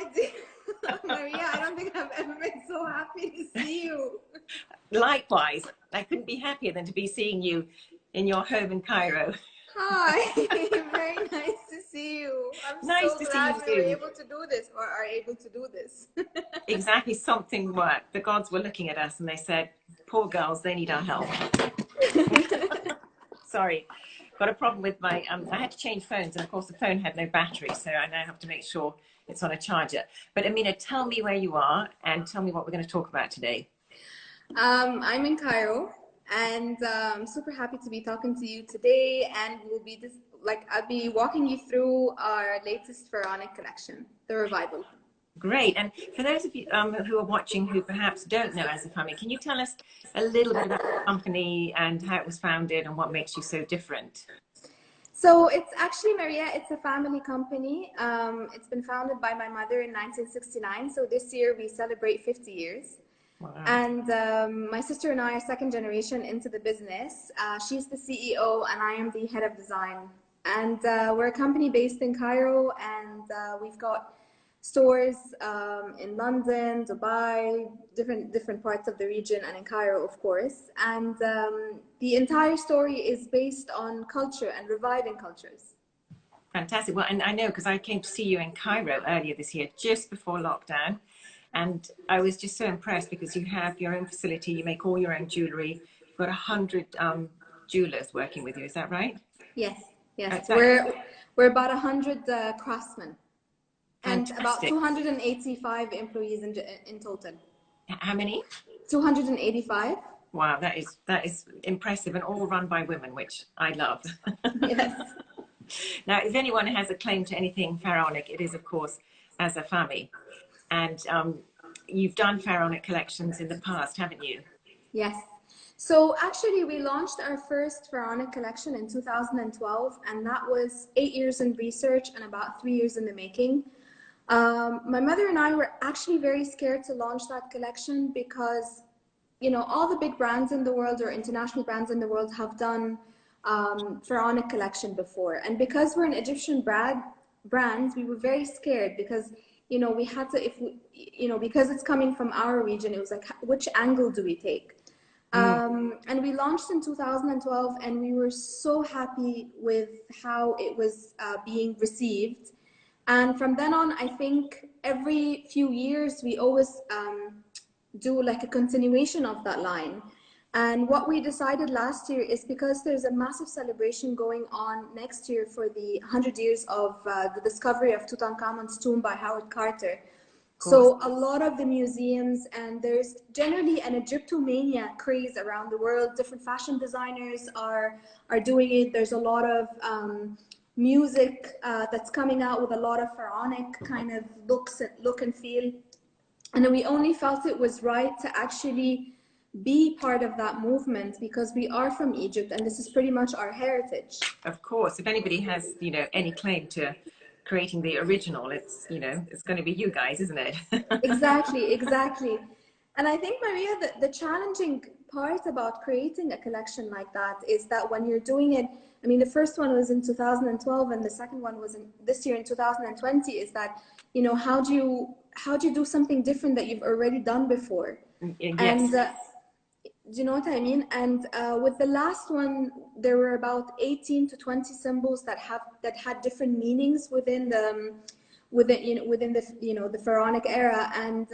idea. Maria, I don't think I've ever been so happy to see you. Likewise, I couldn't be happier than to be seeing you in your home in Cairo. Hi, very nice to see you. I'm Nice so to glad see we were you. able to do this, or are able to do this. Exactly, something worked. The gods were looking at us and they said, poor girls, they need our help. Sorry, got a problem with my, I had to change phones, and of course the phone had no battery, so I now have to make sure it's on a charger. But Amina, tell me where you are and tell me what we're going to talk about today. I'm in Cairo, and I'm super happy to be talking to you today, and I'll be walking you through our latest Pharaonic collection, the Revival. Great. And for those of you who are watching who perhaps don't know Azza Fahmy, can you tell us a little bit about the company and how it was founded and what makes you so different? So it's actually, Maria, it's a family company. It's been founded by my mother in 1969. So this year we celebrate 50 years. Wow. And my sister and I are second generation into the business. She's the CEO and I am the head of design. And we're a company based in Cairo, and we've got stores in London, Dubai, different parts of the region, and in Cairo, of course. And the entire story is based on culture and reviving cultures. Fantastic. Well, and I know because I came to see you in Cairo earlier this year, just before lockdown. And I was just so impressed because you have your own facility, you make all your own jewellery. You've got 100 jewellers working with you, is that right? Yes, yes. Exactly. We're about 100 craftsmen. And Fantastic. about 285 employees in total. How many? 285. Wow, that is impressive, and all run by women, which I love. Yes. Now, if anyone has a claim to anything Pharaonic, it is, of course, Azza Fahmy. And you've done Pharaonic collections in the past, haven't you? Yes. So actually, we launched our first Pharaonic collection in 2012, and that was 8 years in research and about 3 years in the making. My mother and I were actually very scared to launch that collection because, you know, all the big brands in the world or international brands in the world have done Pharaonic collection before. And because we're an Egyptian brand, we were very scared because, you know, we had to, because it's coming from our region, it was like, which angle do we take? And we launched in 2012, and we were so happy with how it was being received. And from then on, I think every few years, we always do like a continuation of that line. And what we decided last year is, because there's a massive celebration going on next year for the 100 years of the discovery of Tutankhamun's tomb by Howard Carter. So a lot of the museums, and there's generally an Egyptomania craze around the world. Different fashion designers are doing it. There's a lot of music that's coming out with a lot of Pharaonic kind of look and feel. And we only felt it was right to actually be part of that movement because we are from Egypt and this is pretty much our heritage. Of course, if anybody has, you know, any claim to creating the original, it's, you know, it's going to be you guys, isn't it? Exactly. And I think, Maria, the challenging part about creating a collection like that is that when you're doing it, I mean, the first one was in 2012 and the second one was this year in 2020, is that, you know, how do you do something different that you've already done before? Yes. And do you know what I mean? And with the last one, there were about 18 to 20 symbols that had different meanings within the Pharaonic era. And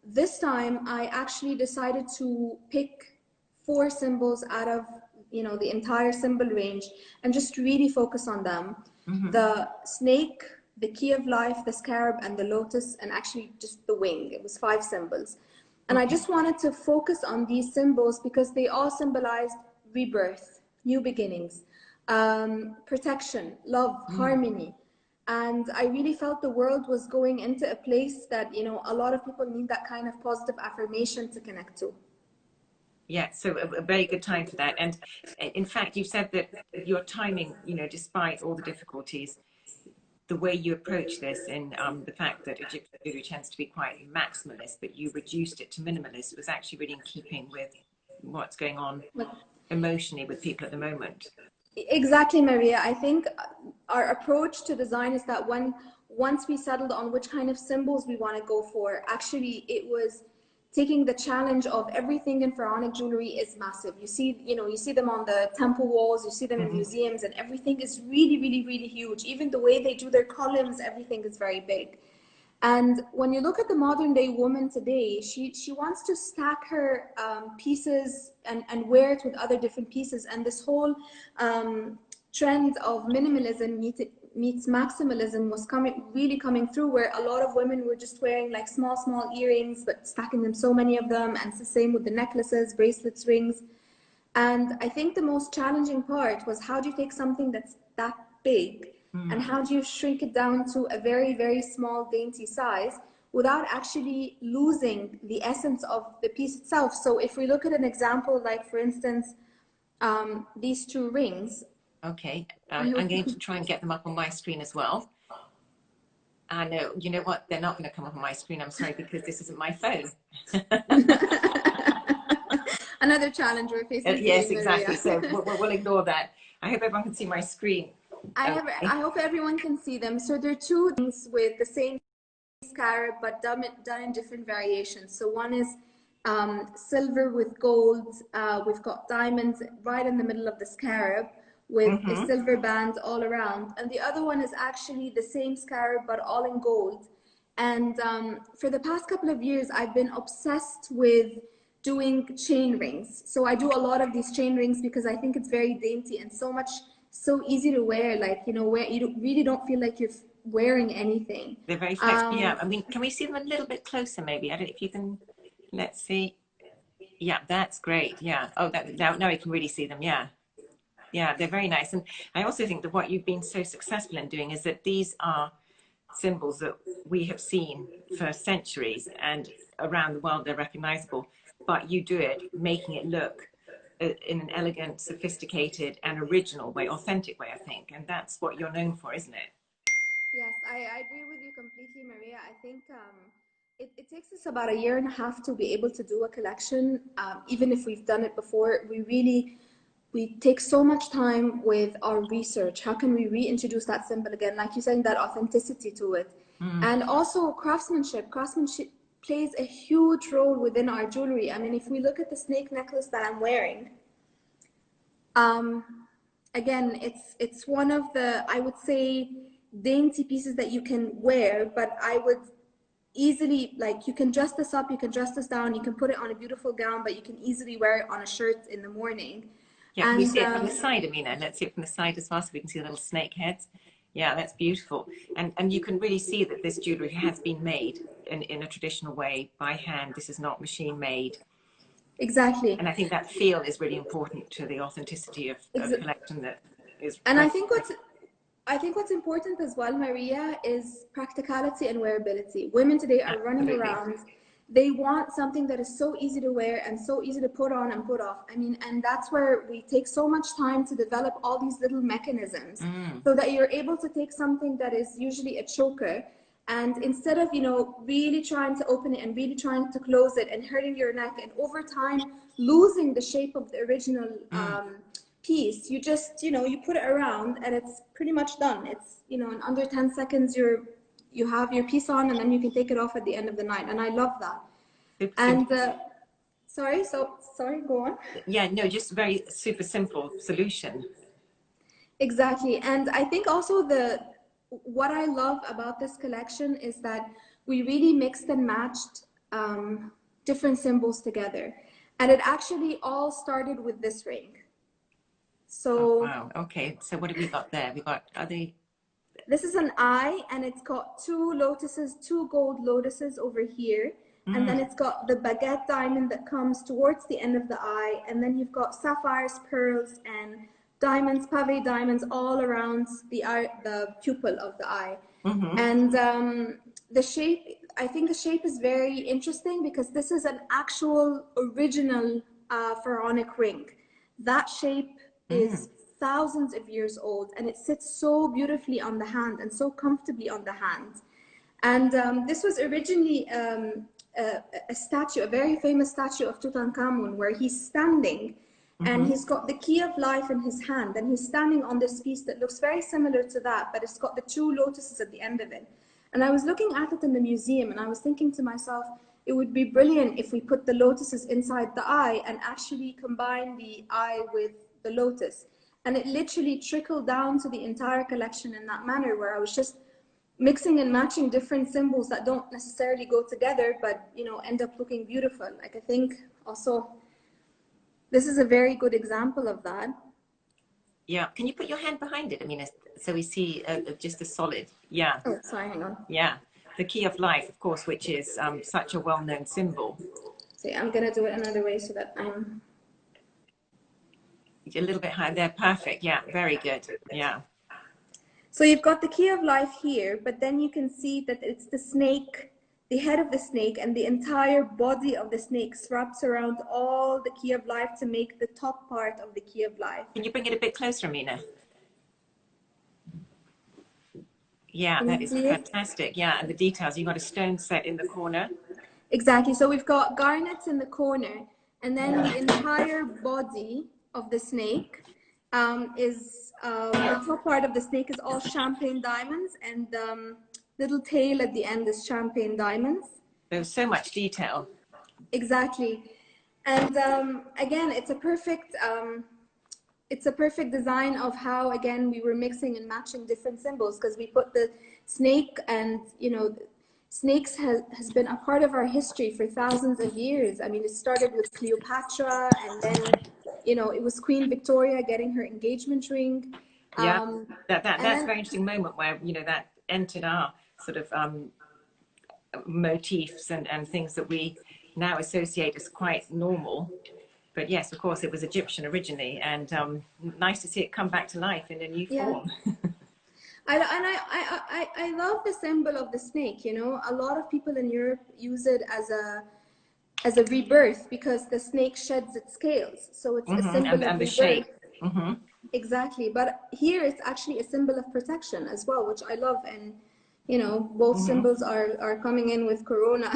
this time, I actually decided to pick 4 symbols out of the entire symbol range and just really focus on them. Mm-hmm. The snake, the key of life, the scarab, and the lotus, and actually just the wing. It was 5 symbols. And I just wanted to focus on these symbols because they all symbolized rebirth, new beginnings, protection, love, harmony. And I really felt the world was going into a place that, you know, a lot of people need that kind of positive affirmation to connect to. Yeah, so a very good time for that. And in fact, you said that your timing, you know, despite all the difficulties, the way you approach this, and the fact that Egyptian jewelry tends to be quite maximalist, but you reduced it to minimalist, was actually really in keeping with what's going on emotionally with people at the moment. Exactly, Maria. I think our approach to design is that when once we settled on which kind of symbols we want to go for, actually it was taking the challenge of everything in pharaonic jewelry is massive. You see, you see them on the temple walls, you see them in museums, and everything is really, really, really huge. Even the way they do their columns, everything is very big. And when you look at the modern day woman today, she wants to stack her pieces and wear it with other different pieces. And this whole trend of minimalism meets maximalism was really coming through, where a lot of women were just wearing like small earrings, but stacking them, so many of them. And it's the same with the necklaces, bracelets, rings. And I think the most challenging part was, how do you take something that's that big and how do you shrink it down to a very, very small, dainty size without actually losing the essence of the piece itself? So if we look at an example, like for instance, these two rings. Okay, I'm going to try and get them up on my screen as well. I know, you know what, they're not going to come up on my screen, I'm sorry, because this isn't my phone. Another challenge we're facing. Yes, exactly, so we'll ignore that. I hope everyone can see my screen. I hope everyone can see them. So there are two things with the same scarab, but done in different variations. So one is silver with gold. We've got diamonds right in the middle of the scarab with a silver band all around. And the other one is actually the same scarab, but all in gold. And for the past couple of years, I've been obsessed with doing chain rings. So I do a lot of these chain rings because I think it's very dainty and so easy to wear, like, where you really don't feel like you're wearing anything. They're very flexible. Yeah, I mean, can we see them a little bit closer maybe? I don't know if you can, let's see. Yeah, that's great. Yeah. Oh, now we can really see them. Yeah. Yeah, they're very nice. And I also think that what you've been so successful in doing is that these are symbols that we have seen for centuries, and around the world they're recognizable, but you do it making it look in an elegant, sophisticated and original way, authentic way, I think. And that's what you're known for, isn't it? Yes, I agree with you completely, Maria. I think it takes us about 1.5 years to be able to do a collection. Even if we've done it before, we take so much time with our research. How can we reintroduce that symbol again? Like you said, that authenticity to it. And also craftsmanship. Craftsmanship plays a huge role within our jewelry. I mean, if we look at the snake necklace that I'm wearing, again, it's one of the, I would say, dainty pieces that you can wear, but I would easily, like, you can dress this up, you can dress this down, you can put it on a beautiful gown, but you can easily wear it on a shirt in the morning. Yeah, can we see it from the side, Amina? Let's see it from the side as well, so we can see the little snake heads. Yeah, that's beautiful. And you can really see that this jewelry has been made in a traditional way by hand. This is not machine made. Exactly. And I think that feel is really important to the authenticity of a collection that is. And I think what's important as well, Maria, is practicality and wearability. Women today are running around. They want something that is so easy to wear and so easy to put on and put off. I mean, and that's where we take so much time to develop all these little mechanisms so that you're able to take something that is usually a choker, and instead of, really trying to open it and really trying to close it and hurting your neck and over time losing the shape of the original piece, you just, you put it around and it's pretty much done. It's, in under 10 seconds, you have your piece on, and then you can take it off at the end of the night. And I love that. And sorry, go on. Yeah, no, just very super simple solution. Exactly. And I think also what I love about this collection is that we really mixed and matched different symbols together. And it actually all started with this ring. So, wow. Okay. So what have we got there? We got, this is an eye, and it's got two gold lotuses over here. And then it's got the baguette diamond that comes towards the end of the eye. And then you've got sapphires, pearls, and diamonds, pave diamonds all around the eye, the pupil of the eye. And the shape, I think the shape is very interesting because this is an actual original pharaonic ring. That shape is thousands of years old, and it sits so beautifully on the hand and so comfortably on the hand. And this was originally a statue, a very famous statue of Tutankhamun, where he's standing and he's got the key of life in his hand, and he's standing on this piece that looks very similar to that, but it's got the two lotuses at the end of it. And I was looking at it in the museum and I was thinking to myself, it would be brilliant if we put the lotuses inside the eye and actually combine the eye with the lotus. And it literally trickled down to the entire collection in that manner, where I was just mixing and matching different symbols that don't necessarily go together, but you know, end up looking beautiful. Like, I think also this is a very good example of that. Yeah, can you put your hand behind it? I mean, so we see just a solid. Yeah. Oh, sorry, hang on. Yeah, the key of life, of course, which is such a well-known symbol. See, I'm gonna do it another way so that I'm a little bit higher there. Perfect. Yeah, very good. Yeah. So you've got the key of life here, but then you can see that it's the snake, the head of the snake, and the entire body of the snake wraps around all the key of life to make the top part of the key of life. Can you bring it a bit closer, Amina? Yeah, that is fantastic. Yeah, and the details. You've got a stone set in the corner. Exactly. So we've got garnets in the corner, and then the entire body of the snake is the top part of the snake is all champagne diamonds, and little tail at the end is champagne diamonds. There's so much detail. Exactly. And again, it's a perfect design of how, again, we were mixing and matching different symbols, because we put the snake, and you know, snakes has been a part of our history for thousands of years. I mean, it started with Cleopatra, and then, you know, it was Queen Victoria getting her engagement ring. Yeah, that's a very interesting moment where, you know, that entered our sort of motifs and things that we now associate as quite normal. But yes, of course, it was Egyptian originally, and nice to see it come back to life in a new form. I love the symbol of the snake. You know, a lot of people in Europe use it as a rebirth, because the snake sheds its scales, so it's a symbol of rebirth. The shape. Exactly, but here it's actually a symbol of protection as well, which I love. And you know, both symbols are coming in with Corona.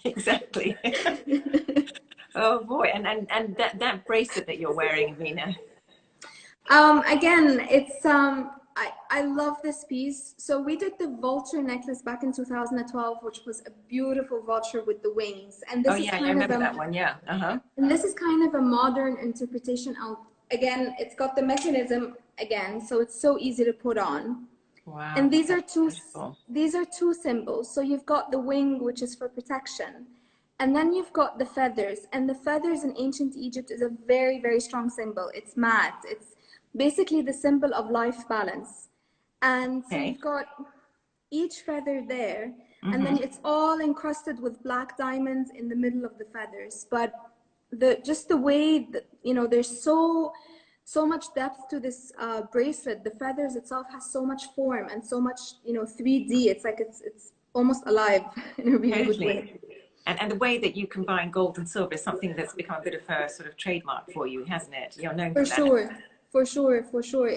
Exactly. Oh boy, and that bracelet that you're wearing, Amina. Again, it's I love this piece. So we did the vulture necklace back in 2012, which was a beautiful vulture with the wings. And this I remember that one. Yeah. And this is kind of a modern interpretation of, again, it's got the mechanism again, so it's so easy to put on. Wow. And these are two symbols. So you've got the wing, which is for protection, and then you've got the feathers. And the feathers in ancient Egypt is a very, very strong symbol. It's mat. It's basically the symbol of life balance. And so you've got each feather there, and then it's all encrusted with black diamonds in the middle of the feathers. But just the way that, you know, there's so much depth to this bracelet. The feathers itself has so much form and so much, you know, 3D. It's like it's almost alive in a really good way. And the way that you combine gold and silver is something that's become a bit of a sort of trademark for you, hasn't it? You're known for that. For sure.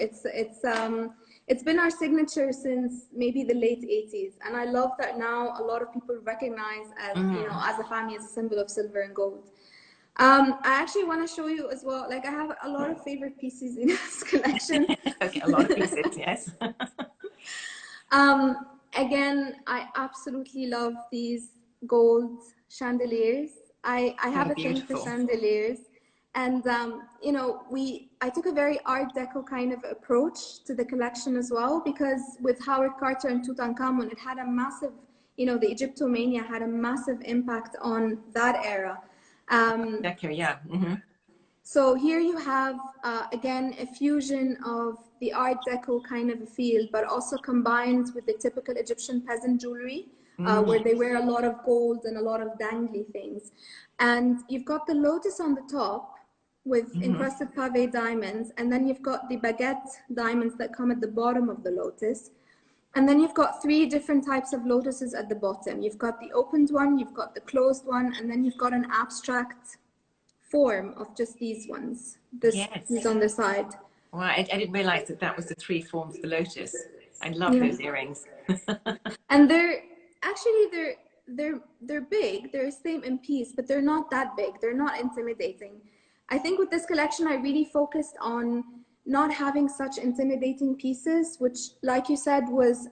It's been our signature since maybe the late 80s. And I love that now a lot of people recognize as, you know, Azza Fahmy as a symbol of silver and gold. I actually want to show you as well, like I have a lot of favorite pieces in this collection. Okay, a lot of pieces, yes. Again, I absolutely love these gold chandeliers. I have a thing for chandeliers. And, you know, I took a very Art Deco kind of approach to the collection as well, because with Howard Carter and Tutankhamun, it had a massive, you know, the Egyptomania had a massive impact on that era. Deco, yeah. So here you have, again, a fusion of the Art Deco kind of a feel, but also combined with the typical Egyptian peasant jewelry, where they wear a lot of gold and a lot of dangly things. And you've got the lotus on the top with encrusted pave diamonds, and then you've got the baguette diamonds that come at the bottom of the lotus. And then you've got 3 different types of lotuses at the bottom. You've got the opened one, you've got the closed one, and then you've got an abstract form of just these ones. These on the side. Wow, I didn't realize that was the 3 forms of the lotus. I love those earrings. And they're big. They're same in piece, but they're not that big. They're not intimidating. I think with this collection, I really focused on not having such intimidating pieces, which, like you said, was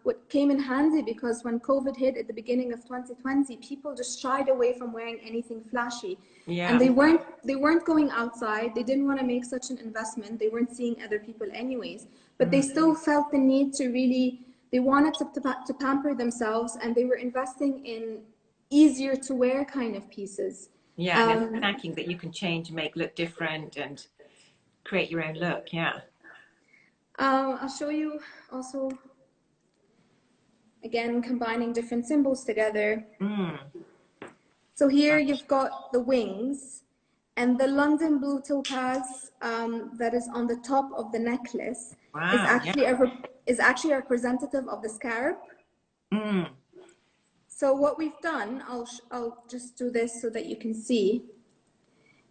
what came in handy, because when COVID hit at the beginning of 2020, people just shied away from wearing anything flashy. Yeah. And they weren't going outside. They didn't want to make such an investment. They weren't seeing other people anyways, but they still felt the need to really, they wanted to pamper themselves, and they were investing in easier to wear kind of pieces. Yeah, and there's stacking that you can change and make look different and create your own look. Yeah. I'll show you also, again, combining different symbols together. So here you've got the wings, and the London blue topaz that is on the top of the necklace is actually representative of the scarab. So what we've done, I'll just do this so that you can see,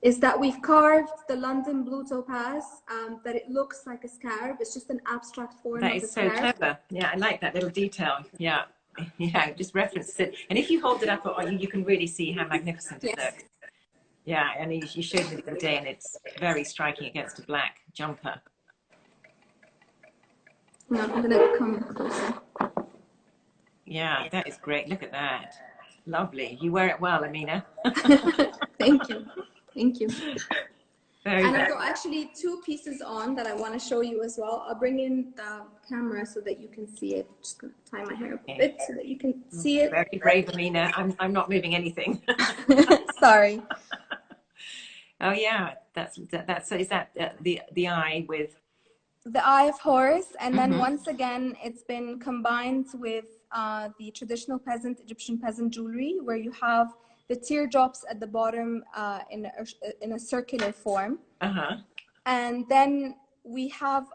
is that we've carved the London blue topaz that it looks like a scarab. It's just an abstract form of the scarab. That is so clever. Yeah, I like that little detail. Yeah, yeah, just reference it. And if you hold it up, you can really see how magnificent it looks. Yeah, and you showed me the other day, and it's very striking against a black jumper. No, I'm going to come closer. Yeah, that is great. Look at that. Lovely. You wear it well, Amina. Thank you. Thank you. And I've got actually 2 pieces on that I want to show you as well. I'll bring in the camera so that you can see it. Just going to tie my hair up a bit so that you can see it. Very brave, Amina. I'm not moving anything. Sorry. Oh yeah, that's so is that the eye with the Eye of Horus, and then once again it's been combined with the traditional Egyptian peasant jewelry, where you have the teardrops at the bottom in a circular form. And then we have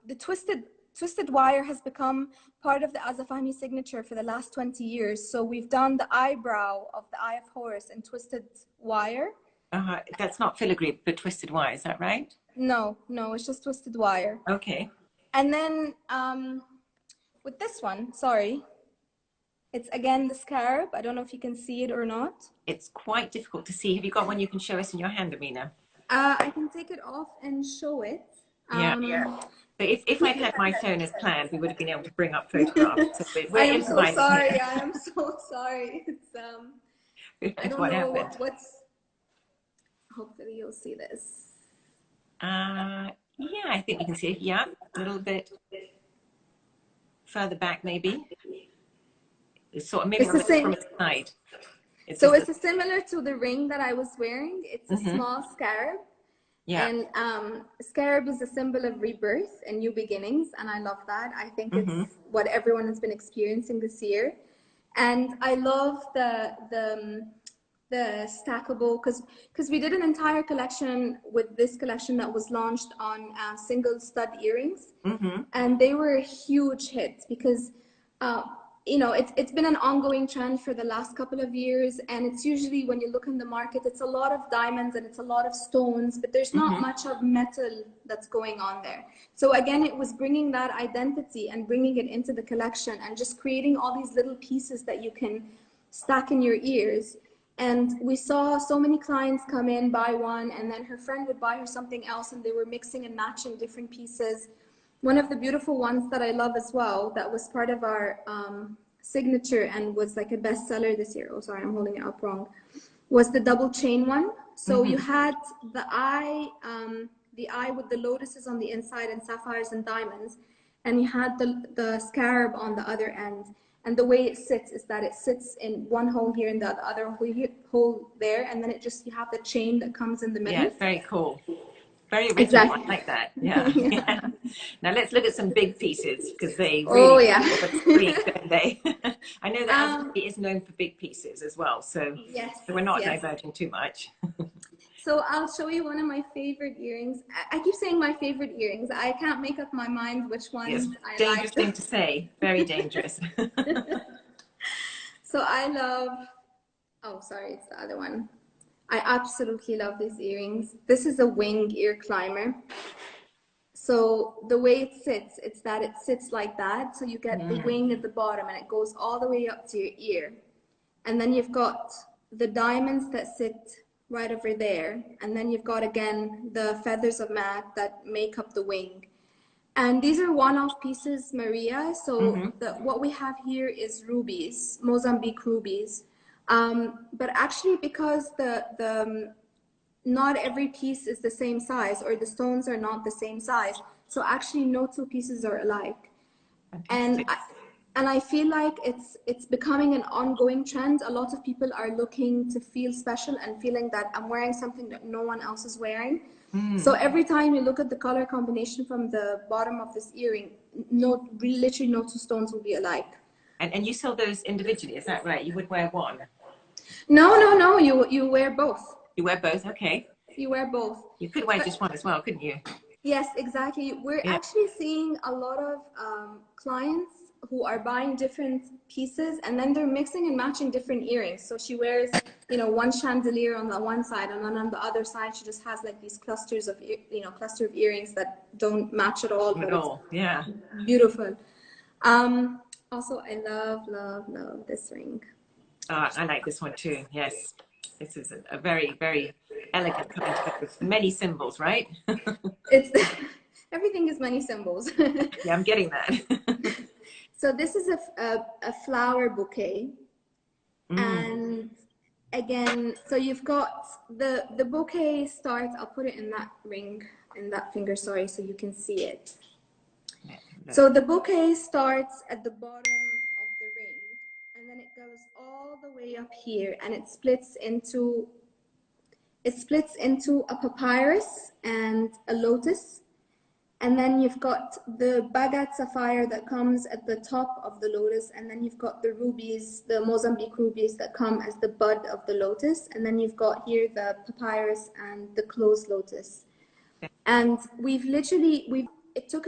the twisted wire has become part of the Azza Fahmy signature for the last 20 years. So we've done the eyebrow of the Eye of Horus in twisted wire. That's not filigree, but twisted wire, is that right? No, it's just twisted wire. Okay. And then with this one, sorry, it's again the scarab. I don't know if you can see it or not. It's quite difficult to see. Have you got one you can show us in your hand, Amina? I can take it off and show it. Yeah. So if I'd had my phone as planned, we would have been able to bring up photographs. So I am so sorry. I am so sorry. It's I don't know what's. Hopefully you'll see this. Yeah, I think you can see it. Yeah, a little bit further back, maybe. It's sort of maybe from the side. It's similar to the ring that I was wearing. It's a small scarab. Yeah. And scarab is a symbol of rebirth and new beginnings, and I love that. I think it's what everyone has been experiencing this year. And I love the stackable, because we did an entire collection with this collection that was launched on single stud earrings, and they were a huge hit because it's been an ongoing trend for the last couple of years, and it's usually, when you look in the market, it's a lot of diamonds and it's a lot of stones, but there's not much of metal that's going on there. So again, it was bringing that identity and bringing it into the collection and just creating all these little pieces that you can stack in your ears. And we saw so many clients come in, buy one, and then her friend would buy her something else, and they were mixing and matching different pieces. One of the beautiful ones that I love as well, that was part of our signature and was like a bestseller this year, oh sorry, I'm holding it up wrong, was the double chain one. So you had the eye with the lotuses on the inside and sapphires and diamonds, and you had the scarab on the other end. And the way it sits is that it sits in one hole here and the other hole there, and then you have the chain that comes in the middle. Yeah, it's very cool. Very original. Exactly. I like that. Yeah. Now let's look at some big pieces, because they really freak, don't they? I know that Azza is known for big pieces as well, so we're not diverging too much. So I'll show you one of my favorite earrings. I keep saying my favorite earrings. I can't make up my mind which ones I like. Dangerous thing to say. Very dangerous. So I love, it's the other one. I absolutely love these earrings. This is a wing ear climber. So the way it sits, it's that it sits like that. So you get the wing at the bottom and it goes all the way up to your ear. And then you've got the diamonds that sit right over there. And then you've got, again, the feathers of mat that make up the wing. And these are one-off pieces, Maria. So what we have here is rubies, Mozambique rubies. But actually, because not every piece is the same size, or the stones are not the same size, so actually no two pieces are alike. And I feel like it's becoming an ongoing trend. A lot of people are looking to feel special and feeling that I'm wearing something that no one else is wearing. So every time you look at the color combination from the bottom of this earring, literally no two stones will be alike. And you sell those individually, is that right? You would wear one? No. You wear both. You wear both, okay. You wear both. You could wear just one as well, couldn't you? Yes, exactly. We're actually seeing a lot of clients who are buying different pieces, and then they're mixing and matching different earrings. So she wears, one chandelier on the one side, and then on the other side she just has like these clusters of, cluster of earrings that don't match at all. At all, yeah. Beautiful. Also, I love this ring. I like this one too. Yes, this is a very, very elegant coming together with many symbols, right? Everything is many symbols. Yeah, I'm getting that. So this is a flower bouquet. And again, so you've got the bouquet starts, I'll put it in that ring, in that finger, sorry, so you can see it. So the bouquet starts at the bottom of the ring, and then it goes all the way up here, and it splits into a papyrus and a lotus. And then you've got the bagat sapphire that comes at the top of the lotus, and then you've got the rubies, the Mozambique rubies that come as the bud of the lotus, and then you've got here the papyrus and the closed lotus. And it took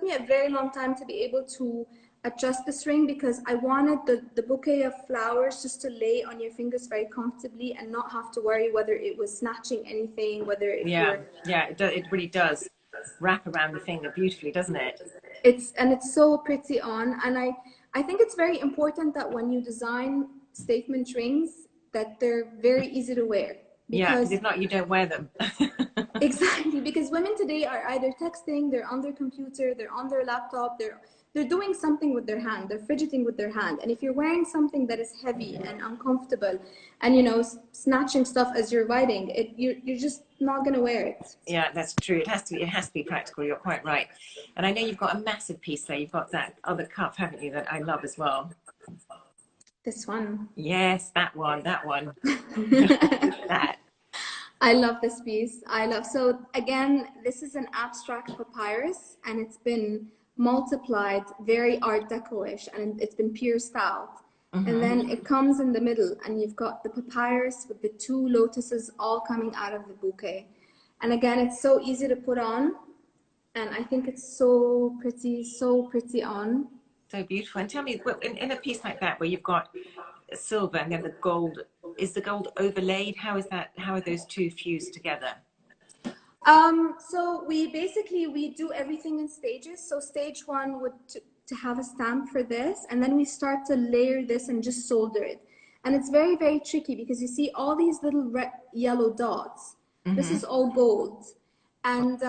me a very long time to be able to adjust this ring, because I wanted the bouquet of flowers just to lay on your fingers very comfortably and not have to worry whether it was snatching anything, whether it really does wrap around the finger beautifully, doesn't it? It's so pretty on. And I think it's very important that when you design statement rings, that they're very easy to wear. Because if not, you don't wear them. Exactly, because women today are either texting, they're on their computer, they're on their laptop, they're doing something with their hand, they're fidgeting with their hand. And if you're wearing something that is heavy and uncomfortable and, snatching stuff as you're writing, you're just not going to wear it. Yeah, that's true. It has to be practical. You're quite right. And I know you've got a massive piece there. You've got that other cup, haven't you, that I love as well. This one. Yes, that one. That. I love this piece. So again, this is an abstract papyrus, and it's been multiplied, very art deco-ish, and it's been pierced out. And then it comes in the middle, and you've got the papyrus with the two lotuses all coming out of the bouquet. And again, it's so easy to put on, and I think it's so pretty on. So beautiful. And tell me, in a piece like that where you've got silver and then the gold, is the gold overlaid? How are those two fused together? So we do everything in stages. So stage one would to have a stamp for this, and then we start to layer this and just solder it. And it's very, very tricky, because you see all these little red, yellow dots. This is all gold. And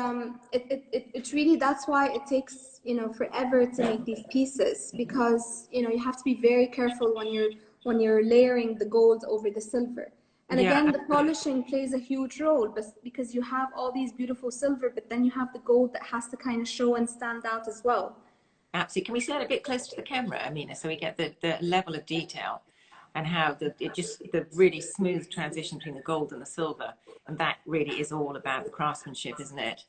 it really, that's why it takes, forever to make these pieces, because, you have to be very careful when you're layering the gold over the silver. And again, the polishing plays a huge role, but because you have all these beautiful silver, but then you have the gold that has to kind of show and stand out as well. Absolutely. Can we see that a bit closer to the camera, Amina, so we get the level of detail and how the really smooth transition between the gold and the silver, and that really is all about the craftsmanship, isn't it?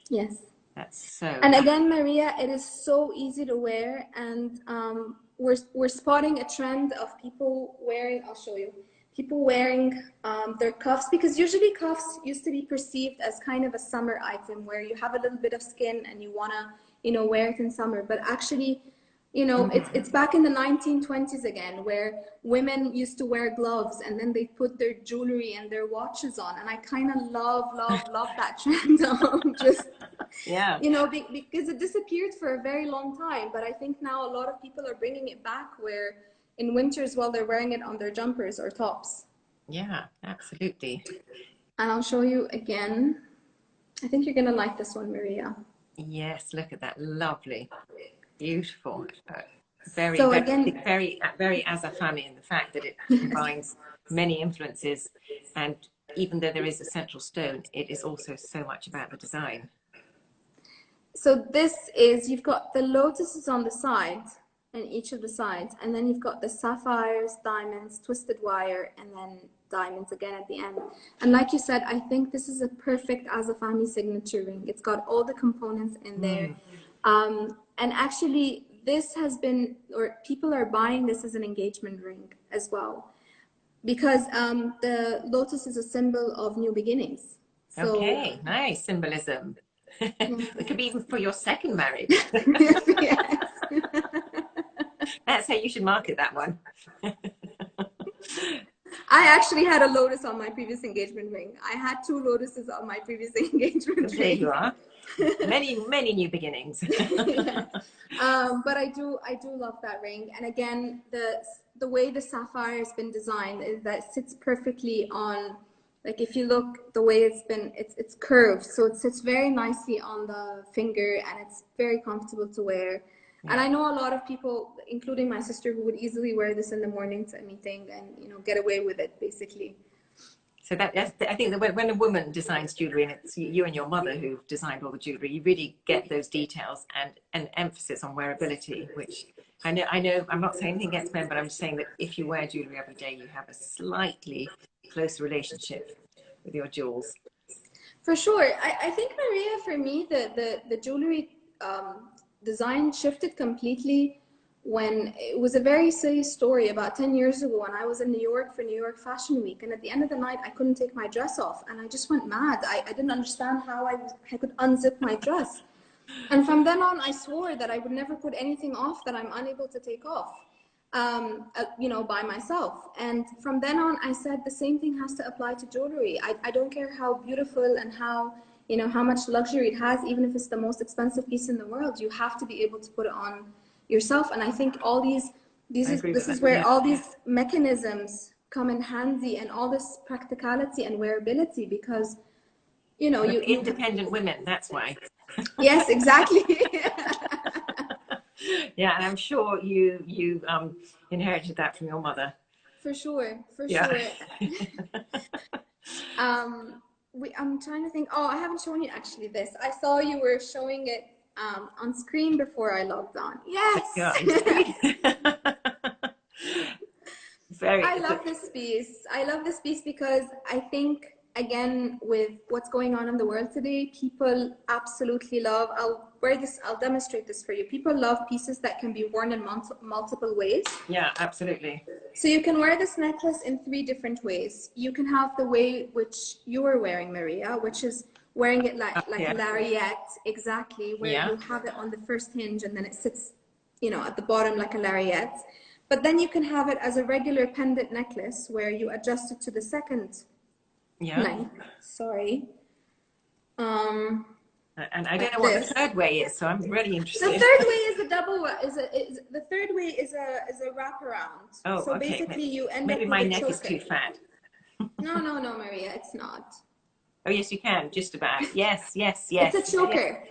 Yes. That's so. And again, Maria, it is so easy to wear, and we're spotting a trend of people wearing. I'll show you. People wearing their cuffs, because usually cuffs used to be perceived as kind of a summer item where you have a little bit of skin and you want to, wear it in summer. But actually, it's back in the 1920s again, where women used to wear gloves and then they put their jewelry and their watches on. And I kind of love that trend. Just, because it disappeared for a very long time. But I think now a lot of people are bringing it back, where in winters, while they're wearing it on their jumpers or tops. Yeah, absolutely. And I'll show you again. I think you're gonna like this one, Maria. Yes, look at that. Lovely. Beautiful. Very, So very, again, very Azza Fahmy in the fact that it combines many influences. And even though there is a central stone, it is also so much about the design. so this is, you've got the lotuses on the side, and each of the sides, and then you've got the sapphires, diamonds, twisted wire, and then diamonds again at the end. And like you said, I think this is a perfect Azza Fahmy signature ring. It's got all the components in there. And actually, this has been, or people are buying this as an engagement ring as well, because the lotus is a symbol of new beginnings. So, Okay, nice symbolism. yes. It could be even for your second marriage. Yes, yes. That's how you should market that one. I actually had a lotus on my previous engagement ring. I had 2 lotuses on my previous engagement ring. There you are. Many new beginnings. Yeah. But I do love that ring. And again, the way the sapphire has been designed is that it sits perfectly on, like if you look the way it's curved, so it sits very nicely on the finger, and it's very comfortable to wear. Yeah. And I know a lot of people, including my sister, who would easily wear this in the morning to a meeting and, you know, get away with it, basically. So I think that when a woman designs jewellery, and it's you and your mother who've designed all the jewellery, you really get those details and an emphasis on wearability, which I know I'm not saying anything against men, but I'm just saying that if you wear jewellery every day, you have a slightly closer relationship with your jewels. For sure. I think, Maria, for me, the jewellery design shifted completely when it was a very silly story about 10 years ago when I was in New York for New York Fashion Week, and at the end of the night I couldn't take my dress off, and I just went mad. I didn't understand how I could unzip my dress, and from then on I swore that I would never put anything off that I'm unable to take off, you know, by myself. And from then on I said the same thing has to apply to jewelry. I don't care how beautiful and how, you know, how much luxury it has, even if it's the most expensive piece in the world, you have to be able to put it on yourself. And I think all this is where all these mechanisms come in handy, and all this practicality and wearability, because, you know, you independent women, that's why. Yes, exactly. Yeah, and I'm sure you inherited that from your mother. For sure, for yeah. sure. I'm trying to think. Oh, I haven't shown you actually this. I saw you were showing it on screen before I logged on. Yes. I love this piece. I love this piece because I think, again, with what's going on in the world today, people absolutely love, I'll demonstrate this for you. People love pieces that can be worn in multiple ways. Yeah, absolutely. So you can wear this necklace in 3 different ways. You can have the way which you were wearing, Maria, which is wearing it like a lariat, exactly, where you have it on the first hinge and then it sits, you know, at the bottom like a lariat. But then you can have it as a regular pendant necklace where you adjust it to the second length. Sorry. And I don't know what the third way is, so I'm really interested. The third way is a double. The third way is a wraparound. Oh, so okay. basically, you end maybe up with my a neck choker. is too fat. No, Maria, it's not. Oh yes, you can, just about. Yes. It's a choker.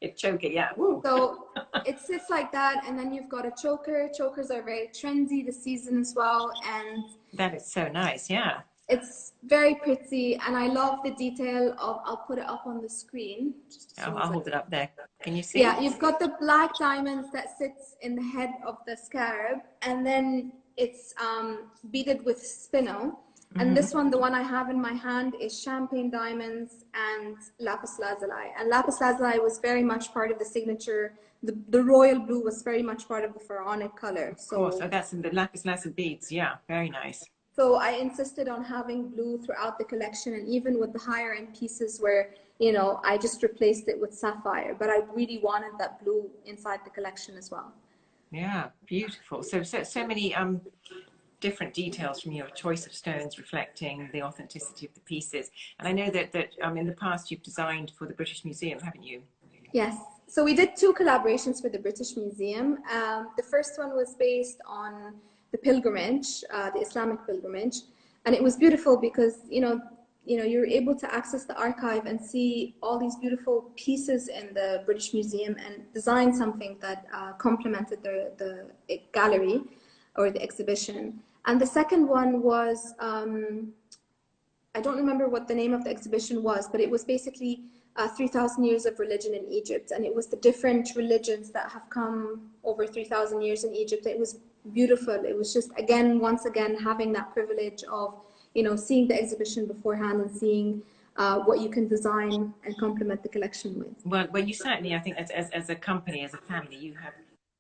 It's choker, yeah. Woo. So it sits like that, and then you've got a choker. Chokers are very trendy this season as well, and that is so nice. Yeah. It's very pretty, and I love the detail of, I'll put it up on the screen. I'll hold it up there. Can you see? Yeah, you've got the black diamonds that sits in the head of the scarab, and then it's beaded with spinel. And this one, the one I have in my hand, is champagne diamonds and lapis lazuli. And lapis lazuli was very much part of the signature. The royal blue was very much part of the pharaonic color. Of course, that's in the lapis lazuli beads. Yeah, very nice. So I insisted on having blue throughout the collection, and even with the higher end pieces where, you know, I just replaced it with sapphire, but I really wanted that blue inside the collection as well. Yeah, beautiful. So many different details from your choice of stones reflecting the authenticity of the pieces. And I know that in the past you've designed for the British Museum, haven't you? Yes. So we did 2 collaborations for the British Museum. The first one was based on the pilgrimage, the Islamic pilgrimage. And it was beautiful because, you're able to access the archive and see all these beautiful pieces in the British Museum and design something that complemented the gallery or the exhibition. And the second one was, I don't remember what the name of the exhibition was, but it was basically 3,000 years of religion in Egypt. And it was the different religions that have come over 3,000 years in Egypt. It was beautiful. It was just, once again, having that privilege of, seeing the exhibition beforehand and seeing what you can design and complement the collection with. Well, you certainly, I think, as a company, as a family, you have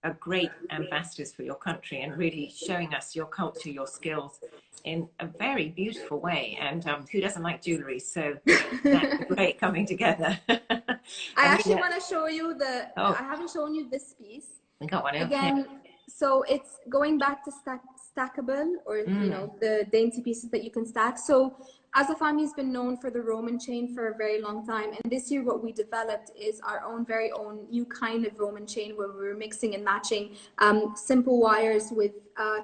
a great ambassadors for your country and really showing us your culture, your skills in a very beautiful way. And who doesn't like jewellery? So that's great coming together. I actually want to show you I haven't shown you this piece. We got one again. Okay. So it's going back to stackable, or the dainty pieces that you can stack. So Azza Fahmy has been known for the Roman chain for a very long time, and this year what we developed is our very own new kind of Roman chain, where we were mixing and matching simple wires with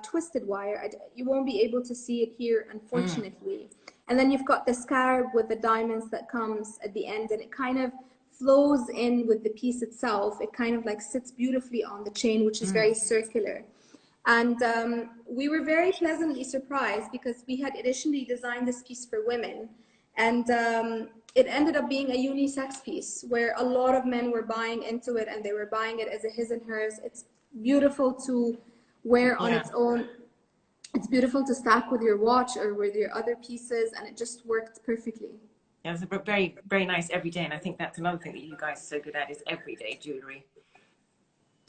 twisted wire. You won't be able to see it here, unfortunately. And then you've got the scarab with the diamonds that comes at the end, and it kind of flows in with the piece itself. It kind of like sits beautifully on the chain, which is very circular. And we were very pleasantly surprised because we had initially designed this piece for women, and it ended up being a unisex piece where a lot of men were buying into it, and they were buying it as a his and hers. It's beautiful to wear on its own. It's beautiful to stack with your watch or with your other pieces, and it just worked perfectly. Yeah, it's a very, very nice everyday, and I think that's another thing that you guys are so good at is everyday jewellery.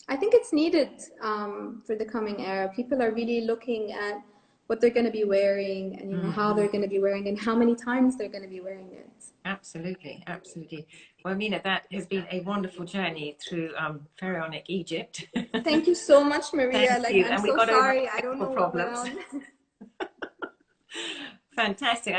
I think it's needed for the coming era. People are really looking at what they're going to be wearing, and how they're going to be wearing, and how many times they're going to be wearing it. Absolutely, absolutely. Well, Mina, that has been a wonderful journey through Pharaonic Egypt. Thank you so much, Maria. Thank you. I'm so sorry. I don't know what went on. Fantastic.